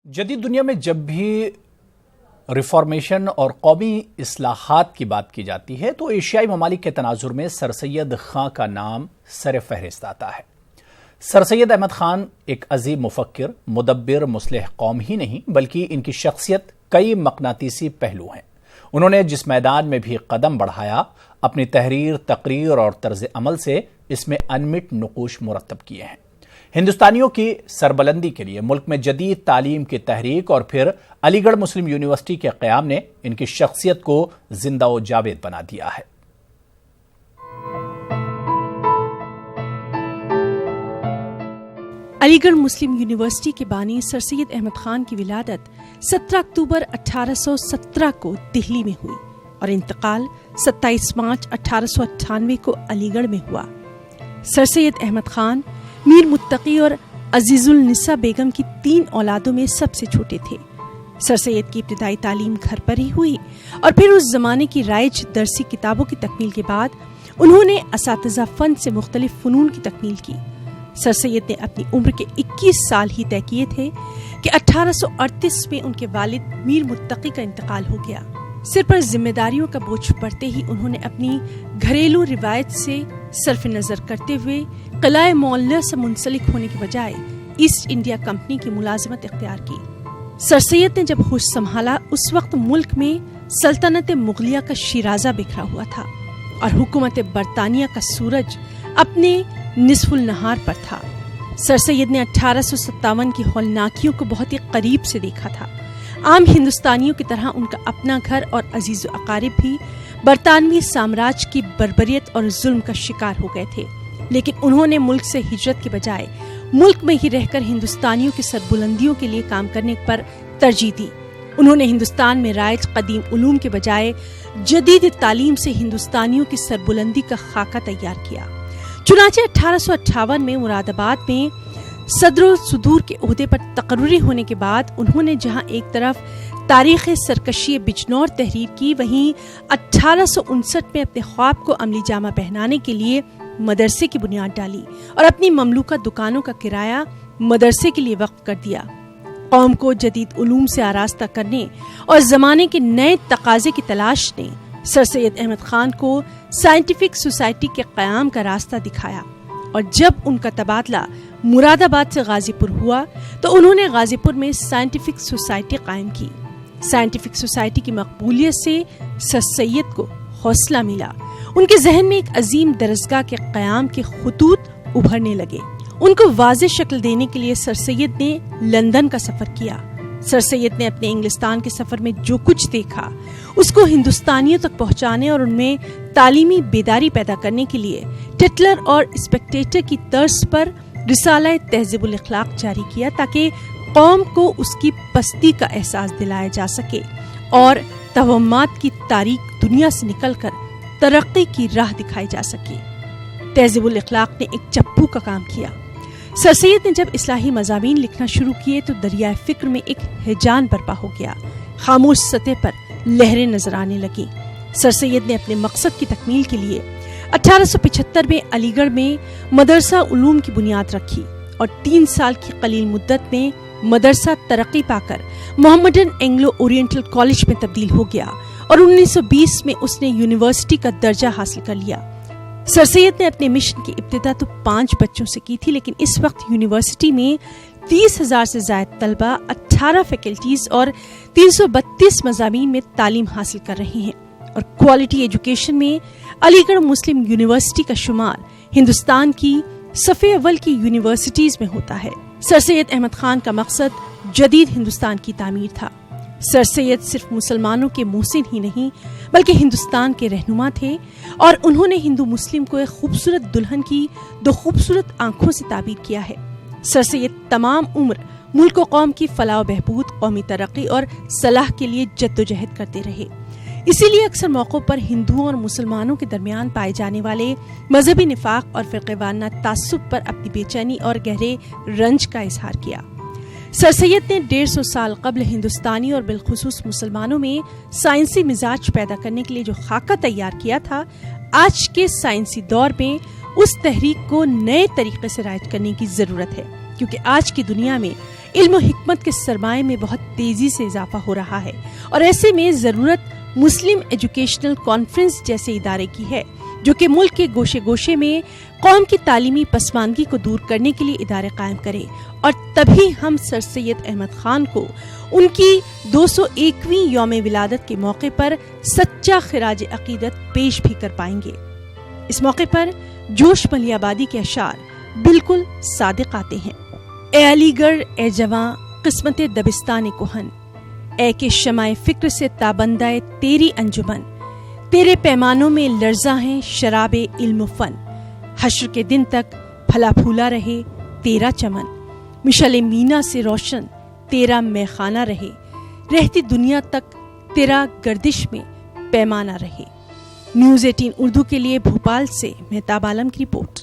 جدید دنیا میں جب بھی ریفارمیشن اور قومی اصلاحات کی بات کی جاتی ہے تو ایشیائی ممالک کے تناظر میں سر سید خان کا نام سر فہرست آتا ہے۔ سر سید احمد خان ایک عظیم مفکر، مدبر، مصلح قوم ہی نہیں بلکہ ان کی شخصیت کئی مقناطیسی پہلو ہیں۔ انہوں نے جس میدان میں بھی قدم بڑھایا، اپنی تحریر، تقریر اور طرز عمل سے اس میں انمٹ نقوش مرتب کیے ہیں۔ ہندوستانیوں کی سربلندی کے لیے ملک میں جدید تعلیم کی تحریک اور پھر علی گڑھ مسلم یونیورسٹی کے قیام نے ان کی شخصیت کو زندہ و جاوید بنا دیا ہے۔ علی گڑھ مسلم یونیورسٹی کے بانی سر سید احمد خان کی ولادت 17 اکتوبر 1817 کو دہلی میں ہوئی اور انتقال 27 مارچ 1898 کو علی گڑھ میں ہوا۔ سر سید احمد خان میر متقی اور عزیز النساء بیگم کی 3 اولادوں میں سب سے چھوٹے تھے۔ سر سید کی ابتدائی تعلیم گھر پر ہی ہوئی اور پھر اس زمانے کی رائج درسی کتابوں کی تکمیل کے بعد انہوں نے اساتذہ فن سے مختلف فنون کی تکمیل کی۔ سر سید نے اپنی عمر کے 21 سال ہی طے کیے تھے کہ 1838 میں ان کے والد میر متقی کا انتقال ہو گیا۔ سر پر ذمہ داریوں کا بوجھ پڑتے ہی انہوں نے اپنی گھریلو روایت سے صرف نظر کرتے ہوئے قلعہ معلیٰ سے منسلک ہونے کے بجائے ایسٹ انڈیا کمپنی کی ملازمت اختیار کی۔ سر سید نے جب ہوش سنبھالا اس وقت ملک میں سلطنت مغلیہ کا شیرازہ بکھرا ہوا تھا اور حکومت برطانیہ کا سورج اپنے نصف النہار پر تھا۔ سر سید نے 1857 کی ہولناکیوں کو بہت ہی قریب سے دیکھا تھا۔ عام ہندوستانیوں کی طرح ان کا اپنا گھر اور عزیز و اقارب بھی برطانوی سامراج کی بربریت اور ظلم کا شکار ہو گئے تھے، لیکن انہوں نے ملک سے ہجرت کے بجائے ملک میں ہی رہ کر ہندوستانیوں کی سربلندیوں کے لیے کام کرنے پر ترجیح دی۔ انہوں نے ہندوستان میں رائج قدیم علوم کے بجائے جدید تعلیم سے ہندوستانیوں کی سربلندی کا خاکہ تیار کیا۔ چنانچہ 1858 میں مراد آباد میں صدر و صدور کے عہدے پر تقرری ہونے کے بعد انہوں نے جہاں ایک طرف تاریخ سرکشی بجنور تحریر کی، وہیں 1859 میں اپنے خواب کو عملی جامہ پہنانے کے لیے مدرسے کی بنیاد ڈالی اور اپنی مملوکہ دکانوں کا کرایہ مدرسے کے لیے وقف کر دیا۔ قوم کو جدید علوم سے آراستہ کرنے اور زمانے کے نئے تقاضے کی تلاش نے سر سید احمد خان کو سائنٹیفک سوسائٹی کے قیام کا راستہ دکھایا، اور جب ان کا تبادلہ مراد آباد سے غازی پور ہوا تو انہوں نے غازی پور میں سائنٹیفک سوسائٹی قائم کی۔ سائنٹیفک سوسائٹی کی مقبولیت سے سر سید کو حوصلہ ملا۔ ان کے ذہن میں ایک عظیم درسگاہ کے قیام کے خطوط ابھرنے لگے۔ ان کو واضح شکل دینے کے لیے سر سید نے لندن کا سفر کیا۔ سر سید نے اپنے انگلستان کے سفر میں جو کچھ دیکھا اس کو ہندوستانیوں تک پہنچانے اور ان میں تعلیمی بیداری پیدا کرنے کے لیے ٹٹلر اور اسپیکٹیٹر کی طرز پر رسالہ تہذیب الاخلاق جاری کیا، تاکہ قوم کو اس کی پستی کا احساس دلایا جا سکے اور توہمات کی تاریک دنیا سے نکل کر ترقی کی راہ دکھائی جا سکے۔ تہذیب الاخلاق نے ایک چپو کا کام کیا۔ سر سید نے جب اصلاحی مضامین لکھنا شروع کیے تو دریائے فکر میں ایک ہیجان برپا ہو گیا۔ خاموش سطح پر لہریں نظر آنے لگیں۔ سر سید نے اپنے مقصد کی تکمیل کے لیے 1875 میں علی گڑھ میں مدرسہ علوم کی بنیاد رکھی اور 3 سال کی قلیل مدت میں مدرسہ ترقی پا کر محمدن اینگلو اورینٹل کالج میں تبدیل ہو گیا اور 1920 میں اس نے یونیورسٹی کا درجہ حاصل کر لیا۔ سر سید نے اپنے مشن کی ابتدا تو 5 بچوں سے کی تھی، لیکن اس وقت یونیورسٹی میں 30,000 سے زائد طلبہ 18 فیکلٹیز اور 332 مضامین میں تعلیم حاصل کر رہے ہیں، اور کوالٹی ایجوکیشن میں علی گڑھ مسلم یونیورسٹی کا شمار ہندوستان کی صف اول کی یونیورسٹیز میں ہوتا ہے۔ سر سید احمد خان کا مقصد جدید ہندوستان کی تعمیر تھا۔ سر سید صرف مسلمانوں کے محسن ہی نہیں بلکہ ہندوستان کے رہنما تھے، اور انہوں نے ہندو مسلم کو ایک خوبصورت دلہن کی 2 خوبصورت آنکھوں سے تعبیر کیا ہے۔ سر سید تمام عمر ملک و قوم کی فلاح و بہبود، قومی ترقی اور صلاح کے لیے جدوجہد کرتے رہے۔ اسی لیے اکثر موقعوں پر ہندوؤں اور مسلمانوں کے درمیان پائے جانے والے مذہبی نفاق اور فرقہ وارانہ تعصب پر اپنی بے چینی اور گہرے رنج کا اظہار کیا۔ سر سید نے 150 سال قبل ہندوستانی اور بالخصوص مسلمانوں میں سائنسی مزاج پیدا کرنے کے لیے جو خاکہ تیار کیا تھا، آج کے سائنسی دور میں اس تحریک کو نئے طریقے سے رائج کرنے کی ضرورت ہے، کیونکہ آج کی دنیا میں علم و حکمت کے سرمایہ میں بہت تیزی سے اضافہ ہو رہا ہے، اور ایسے میں ضرورت مسلم ایجوکیشنل کانفرنس جیسے ادارے کی ہے جو کہ ملک کے گوشے گوشے میں قوم کی تعلیمی پسماندگی کو دور کرنے کے لیے ادارے قائم کرے، اور تبھی ہم سر سید احمد خان کو ان کی 201ویں یوم ولادت کے موقع پر سچا خراج عقیدت پیش بھی کر پائیں گے۔ اس موقع پر جوش ملی آبادی کے اشعار بالکل صادق آتے ہیں۔ اے علی گڑھ اے جواں قسمت دبستان کہن، اے کہ شمع فکر سے تابندہ تیری انجمن، تیرے پیمانوں میں لرزاں ہیں شراب علم و فن، حشر کے دن تک پھلا پھولا رہے تیرا چمن، مشعل مینا سے روشن تیرا میخانہ رہے، رہتی دنیا تک تیرا گردش میں پیمانہ رہے۔ نیوز 18 اردو کے لیے بھوپال سے مہتاب عالم کی رپورٹ۔